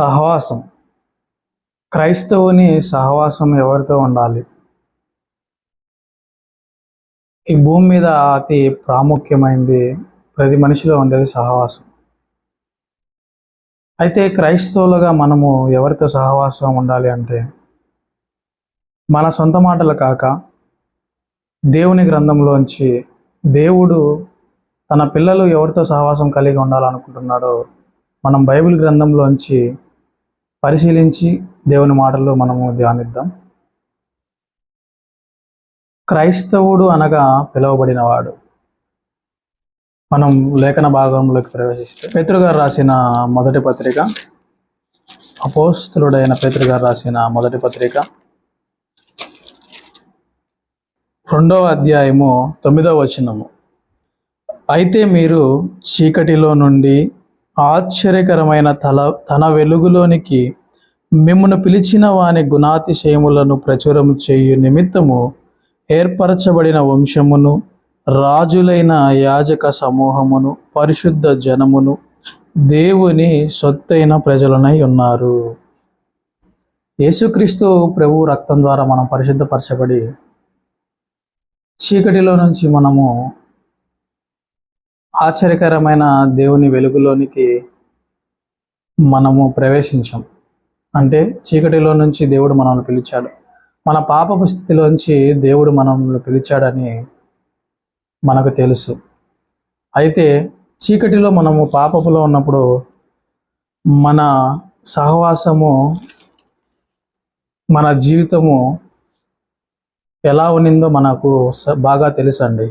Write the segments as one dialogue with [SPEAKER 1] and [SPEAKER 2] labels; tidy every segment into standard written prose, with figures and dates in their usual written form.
[SPEAKER 1] సహవాసం. క్రైస్తవుని సహవాసం ఎవరితో ఉండాలి? ఈ భూమి మీద అతి ప్రాముఖ్యమైనది ప్రతి మనిషిలో ఉండేది సహవాసం. అయితే క్రైస్తవులుగా మనము ఎవరితో సహవాసం ఉండాలి అంటే, మన సొంత మాటలు కాక దేవుని గ్రంథంలోంచి దేవుడు తన పిల్లలు ఎవరితో సహవాసం కలిగి ఉండాలనుకుంటున్నాడో మనం బైబిల్ గ్రంథంలోంచి పరిశీలించి దేవుని మాటల్లో మనము ధ్యానిద్దాం. క్రైస్తవుడు అనగా పిలువబడినవాడు. మనం లేఖన భాగంలోకి ప్రవేశిస్తే పేతురు గారు రాసిన మొదటి పత్రిక, అపోస్తలుడైన పేతురు గారు రాసిన మొదటి పత్రిక 2వ అధ్యాయము 9వ వచనము. అయితే మీరు చీకటిలో నుండి ఆశ్చర్యకరమైన తన వెలుగులోనికి మిమ్మును పిలిచిన వాని గుణాతిశయములను ప్రచురం చేయు నిమిత్తము ఏర్పరచబడిన వంశమును, రాజులైన యాజక సమూహమును, పరిశుద్ధ జనమును, దేవుని సొత్తైన ప్రజలనై ఉన్నారు. యేసుక్రీస్తు ప్రభు రక్తం ద్వారా మనం పరిశుద్ధపరచబడి చీకటిలో నుంచి మనము ఆశ్చర్యకరమైన దేవుని వెలుగులోనికి మనము ప్రవేశించాం. అంటే చీకటిలో నుంచి దేవుడు మనల్ని పిలిచాడు. మన పాపపు స్థితిలోంచి దేవుడు మనల్ని పిలిచాడని మనకు తెలుసు. అయితే చీకటిలో మనము పాపపులో ఉన్నప్పుడు మన సహవాసము, మన జీవితము ఎలా ఉన్నిందో మనకు బాగా తెలుసండి.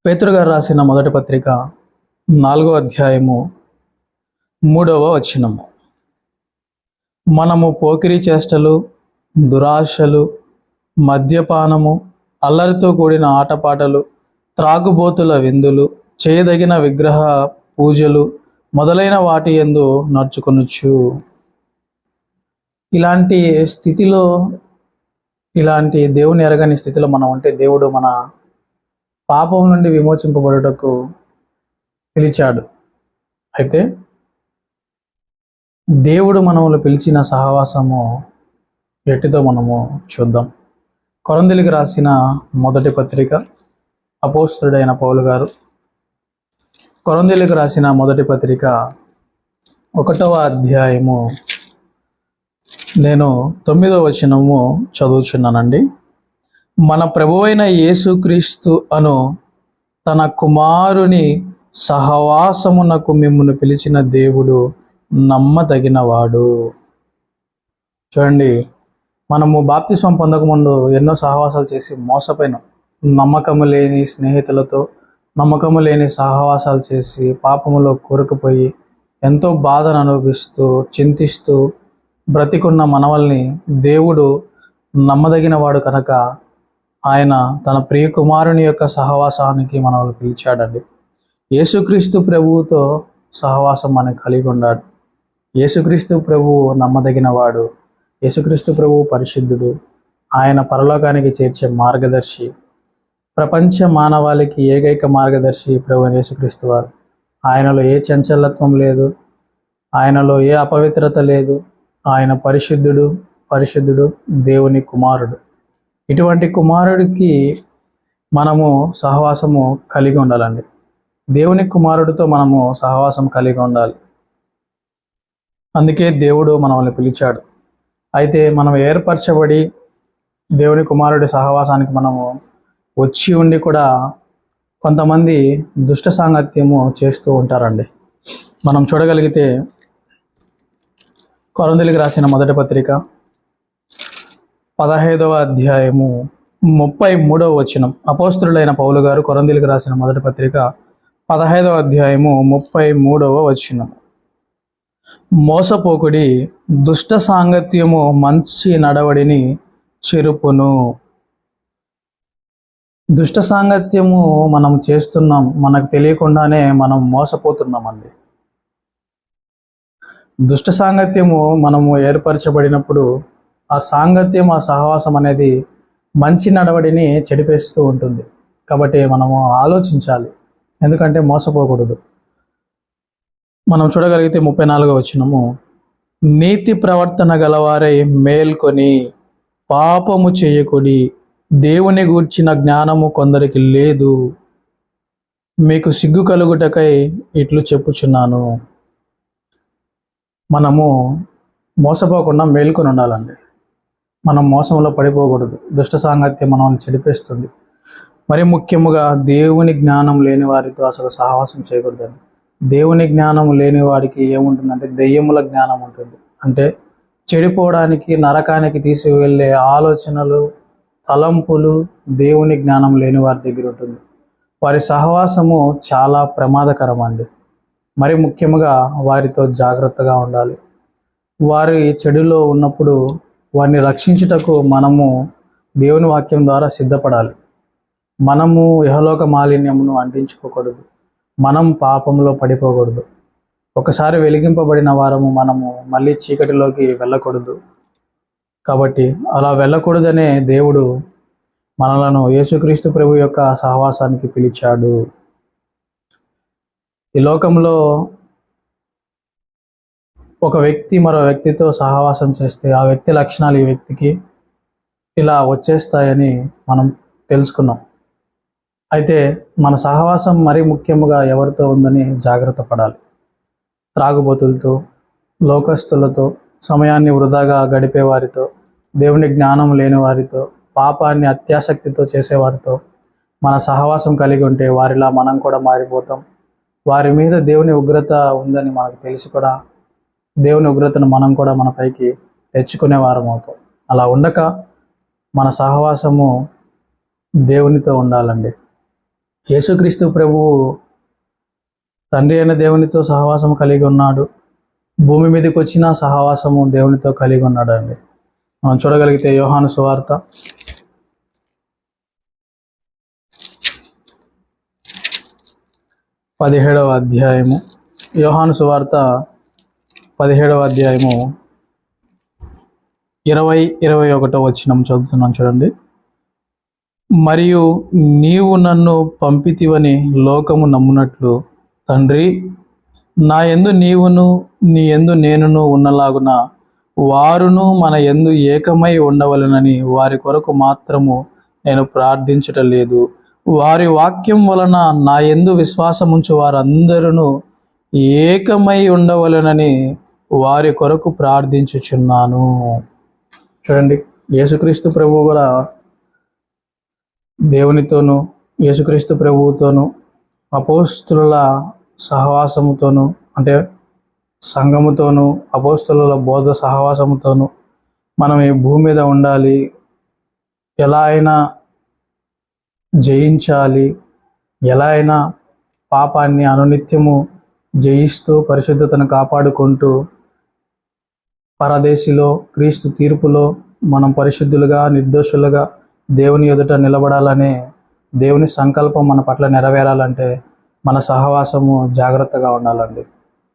[SPEAKER 1] పేతురు గారు రాసిన మొదటి పత్రిక 4వ అధ్యాయము 3వ వచనము. మనము పోకిరీ చేష్టలు, దురాశలు, మద్యపానము, అల్లరితో కూడిన ఆటపాటలు, త్రాగుబోతుల విందులు, చేయదగిన విగ్రహ పూజలు మొదలైన వాటి యందు నడుచుకొనుచు. ఇలాంటి స్థితిలో, ఇలాంటి దేవుని ఎరగని స్థితిలో మనం ఉంటే దేవుడు మన పాపం నుండి విమోచింపబడుటకు పిలిచాడు. అయితే దేవుడు మనల్ని పిలిచిన సహవాసము ఎట్టిదో మనము చూద్దాం. కొరింథీయులకు రాసిన మొదటి పత్రిక, అపోస్తలుడైన పౌలు గారు కొరింథీయులకు రాసిన మొదటి పత్రిక 1వ అధ్యాయము నేను 9వ వచనము చదువుచున్నానండి. మన ప్రభువైన యేసుక్రీస్తు అను తన కుమారుని సహవాసమునకు మిమ్మును పిలిచిన దేవుడు నమ్మదగినవాడు. చూడండి, మనము బాప్తిస్మం పొందకముందు ఎన్నో సహవాసాలు చేసి మోసపోయినాం. నమ్మకము లేని స్నేహితులతో, నమ్మకము లేని సహవాసాలు చేసి పాపములో కూరుకుపోయి ఎంతో బాధను అనుభవిస్తూ చింతిస్తూ బ్రతికున్న మనవల్ని దేవుడు నమ్మదగినవాడు కనుక ఆయన తన ప్రియ కుమారుని యొక్క సహవాసానికి మనల్ని పిలిచాడండి. యేసుక్రీస్తు ప్రభువుతో సహవాసం మనం కలిగి ఉన్నాడు. యేసుక్రీస్తు ప్రభువు నమ్మదగినవాడు. యేసుక్రీస్తు ప్రభువు పరిశుద్ధుడు. ఆయన పరలోకానికి చేర్చే మార్గదర్శి. ప్రపంచ మానవాళికి ఏకైక మార్గదర్శి ప్రభు యేసుక్రీస్తు వారు. ఆయనలో ఏ చంచలత్వం లేదు, ఆయనలో ఏ అపవిత్రత లేదు. ఆయన పరిశుద్ధుడు, దేవుని కుమారుడు. ఇటువంటి కుమారుడికి మనము సహవాసము కలిగి ఉండాలండి. దేవుని కుమారుడితో మనము సహవాసం కలిగి ఉండాలి. అందుకే దేవుడు మనల్ని పిలిచాడు. అయితే మనం ఏర్పరచబడి దేవుని కుమారుడి సహవాసానికి మనము వచ్చి ఉండి కూడా కొంతమంది దుష్ట సాంగత్యము చేస్తూ ఉంటారండి. మనం చూడగలిగితే కొరింథీయులకు రాసిన మొదటి పత్రిక 15వ అధ్యాయము 33వ వచనం. అపోస్తలుడైన పౌలు గారు కొరింథీయులకు రాసిన మొదటి పత్రిక 15వ అధ్యాయము 33వ వచనం. మోసపోకుడి, దుష్ట సాంగత్యము మంచి నడవడిని చెరుపును. దుష్ట సాంగత్యము మనం చేస్తున్నాం, మనకు తెలియకుండానే మనం మోసపోతున్నామండి. దుష్ట సాంగత్యము మనము ఏర్పరచబడినప్పుడు ఆ సాంగత్యం, ఆ సహవాసం అనేది మంచి నడవడిని చెడిపేస్తూ ఉంటుంది. కాబట్టి మనము ఆలోచించాలి, ఎందుకంటే మోసపోకూడదు. మనం చూడగలిగితే 34వ వచనము, నీతి ప్రవర్తన గలవారై మేల్కొని పాపము చేయకుడి, దేవుని గూర్చిన జ్ఞానము కొందరికి లేదు, మీకు సిగ్గు కలుగుటకై ఇట్లు చెప్పుచున్నాను. మనము మోసపోకుండా మేల్కొని ఉండాలండి. మనం మోసంలో పడిపోకూడదు. దుష్ట సాంగత్యం మనల్ని చెడిపేస్తుంది. మరి ముఖ్యముగా దేవుని జ్ఞానం లేని వారితో అసలు సహవాసం చేయకూడదండి. దేవుని జ్ఞానం లేని వాడికి ఏముంటుందంటే దెయ్యముల జ్ఞానం ఉంటుంది. అంటే చెడిపోవడానికి, నరకానికి తీసుకువెళ్ళే ఆలోచనలు, తలంపులు దేవుని జ్ఞానం లేని వారి దగ్గర ఉంటుంది. వారి సహవాసము చాలా ప్రమాదకరం అండి. మరి ముఖ్యముగా వారితో జాగ్రత్తగా ఉండాలి. వారి చెడులో ఉన్నప్పుడు వారిని రక్షించుటకు మనము దేవుని వాక్యం ద్వారా సిద్ధపడాలి. మనము ఇహలోక మాలిన్యమును అంటించుకోకూడదు. మనం పాపంలో పడిపోకూడదు. ఒకసారి వెలిగింపబడిన వారము మనము మళ్ళీ చీకటిలోకి వెళ్ళకూడదు. కాబట్టి అలా వెళ్ళకూడదనే దేవుడు మనలను యేసుక్రీస్తు ప్రభు యొక్క సహవాసానికి పిలిచాడు. ఈ లోకంలో ఒక వ్యక్తి మరో వ్యక్తితో సహవాసం చేస్తే ఆ వ్యక్తి లక్షణాలు ఈ వ్యక్తికి ఇలా వచ్చేస్తాయని మనం తెలుసుకున్నాం. అయితే మన సహవాసం మరీ ముఖ్యముగా ఎవరితో ఉందని జాగ్రత్త పడాలి. త్రాగుబోతులతో, లోకస్తులతో, సమయాన్ని వృధాగా గడిపే వారితో, దేవుని జ్ఞానం లేని వారితో, పాపాన్ని అత్యాసక్తితో చేసేవారితో మన సహవాసం కలిగి ఉంటే వారిలా మనం కూడా మారిపోతాం. వారి మీద దేవుని ఉగ్రత ఉందని మనకు తెలిసి కూడా దేవుని ఉగ్రతను మనం కూడా మన పైకి తెచ్చుకునే వారం అవుతాం. అలా ఉండక మన సహవాసము దేవునితో ఉండాలండి. యేసుక్రీస్తు ప్రభువు తండ్రి అయిన దేవునితో సహవాసం కలిగి ఉన్నాడు. భూమి మీదకి వచ్చిన సహవాసము దేవునితో కలిగి ఉన్నాడు అండి. మనం చూడగలిగితే యోహాను సువార్త 17వ అధ్యాయము, యోహాను సువార్త 17వ అధ్యాయము 20-21 వచనం చదువుతున్నాను చూడండి. మరియు నీవు నన్ను పంపితివని లోకము నమ్మునట్లు తండ్రి, నా యందు నీవును నీ యందు నేనును ఉన్నలాగున వారును మన యందు ఏకమై ఉండవలెనని వారి కొరకు మాత్రము నేను ప్రార్థించటలేదు. వారి వాక్యం వలన నా యందు విశ్వాసముంచు వారందరూ ఏకమై ఉండవలెనని వారి కొరకు ప్రార్థించుచున్నాను. చూడండి, యేసుక్రీస్తు ప్రభువు కూడా దేవునితోనూ, యేసుక్రీస్తు ప్రభువుతోనూ, అపోస్తుల సహవాసముతోనూ, అంటే సంఘముతోనూ, అపోస్తుల బోధ సహవాసముతోనూ మనం ఈ భూమి మీద ఉండాలి. ఎలా అయినా జయించాలి, ఎలా అయినా పాపాన్ని అనునిత్యము జయిస్తూ పరిశుద్ధతను కాపాడుకుంటూ పరదేశిలో క్రీస్తు తీర్పులో మనం పరిశుద్ధులుగా, నిర్దోషులుగా దేవుని ఎదుట నిలబడాలనే దేవుని సంకల్పం మన పట్ల నెరవేరాలంటే మన సహవాసము జాగ్రత్తగా ఉండాలండి.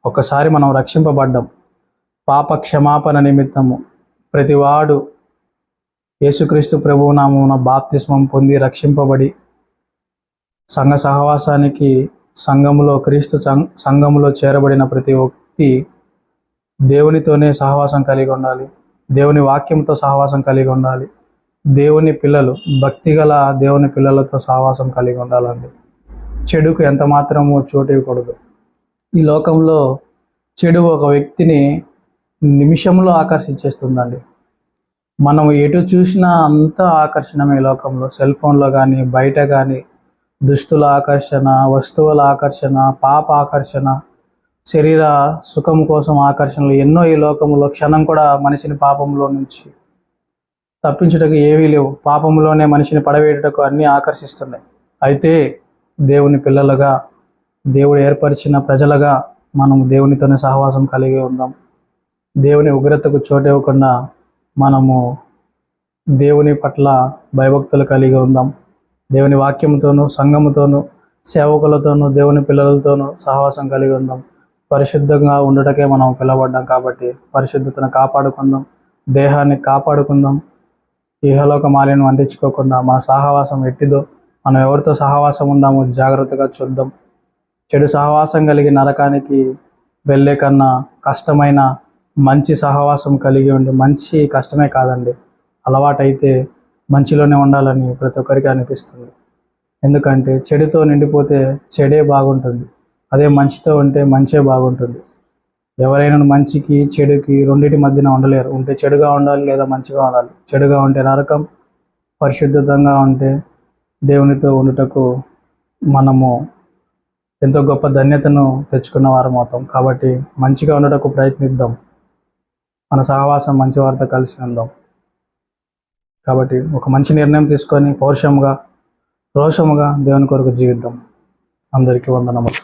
[SPEAKER 1] ఒక్కసారి మనం రక్షింపబడ్డాం. పాప క్షమాపణ నిమిత్తము ప్రతివాడు యేసుక్రీస్తు ప్రభువు నామమున బాప్తిస్మం పొంది రక్షింపబడి సంఘ సహవాసానికి, సంఘములో క్రీస్తు సంఘములో చేరబడిన ప్రతి వ్యక్తి దేవునితోనే సహవాసం కలిగి ఉండాలి. దేవుని వాక్యంతో సహవాసం కలిగి ఉండాలి. దేవుని పిల్లలు, భక్తిగల దేవుని పిల్లలతో సహవాసం కలిగి ఉండాలండి. చెడుకు ఎంత మాత్రము చోటు ఇవ్వకూడదు. ఈ లోకంలో చెడు ఒక వ్యక్తిని నిమిషంలో ఆకర్షించేస్తుందండి. మనం ఎటు చూసినా అంతా ఆకర్షణమే. ఈ లోకంలో సెల్ ఫోన్లో కానీ, బయట కానీ దుస్తుల ఆకర్షణ, వస్తువుల ఆకర్షణ, పాప ఆకర్షణ, శరీర సుఖం కోసం ఆకర్షణలు ఎన్నో ఈ లోకంలో. క్షణం కూడా మనిషిని పాపంలో నుంచి తప్పించుటకు ఏవీ లేవు. పాపంలోనే మనిషిని పడవేయుటకు అన్నీ ఆకర్షిస్తున్నాయి. అయితే దేవుని పిల్లలుగా, దేవుడు ఏర్పరిచిన ప్రజలుగా మనం దేవునితోనే సహవాసం కలిగి ఉందాం. దేవుని ఉగ్రతకు చోటు ఇవ్వకుండా మనము దేవుని పట్ల భయభక్తులు కలిగి ఉందాం. దేవుని వాక్యంతోనూ, సంఘముతోనూ, సేవకులతోనూ, దేవుని పిల్లలతోనూ సహవాసం కలిగి ఉందాం. పరిశుద్ధంగా ఉండటకే మనం పిలవబడ్డాం కాబట్టి పరిశుద్ధతను కాపాడుకుందాం, దేహాన్ని కాపాడుకుందాం. ఇహలోక మాలిన్యం అంటించుకోకుండా మన సహవాసం ఎట్టిదో, మనం ఎవరితో సహవాసం ఉందామో జాగ్రత్తగా చూద్దాం. చెడు సహవాసం కలిగి నరకానికి వెళ్ళే కన్నా కష్టమైన మంచి సహవాసం కలిగి ఉండి, మంచి కష్టమే కాదండి, అలవాటైతే మంచిలోనే ఉండాలని ప్రతి ఒక్కరికి అనిపిస్తుంది. ఎందుకంటే చెడుతో నిండిపోతే చెడే బాగుంటుంది, అదే మంచితో ఉంటే మంచే బాగుంటుంది. ఎవరైనా మంచికి చెడుకి రెండింటి మధ్యన ఉండలేరు. ఉంటే చెడుగా ఉండాలి లేదా మంచిగా ఉండాలి. చెడుగా ఉంటే నరకం, పరిశుద్ధంగా ఉంటే దేవునితో ఉండుటకు మనము ఎంతో గొప్ప ధన్యతను తెచ్చుకున్న వారం అవుతాం. కాబట్టి మంచిగా ఉండటకు ప్రయత్నిద్దాం, మన సహవాసం మంచి వారితో కలిసి ఉందాం. కాబట్టి ఒక మంచి నిర్ణయం తీసుకొని పౌరుషముగా, రోషముగా దేవుని కొరకు జీవిద్దాం. అందరికీ వందనములు.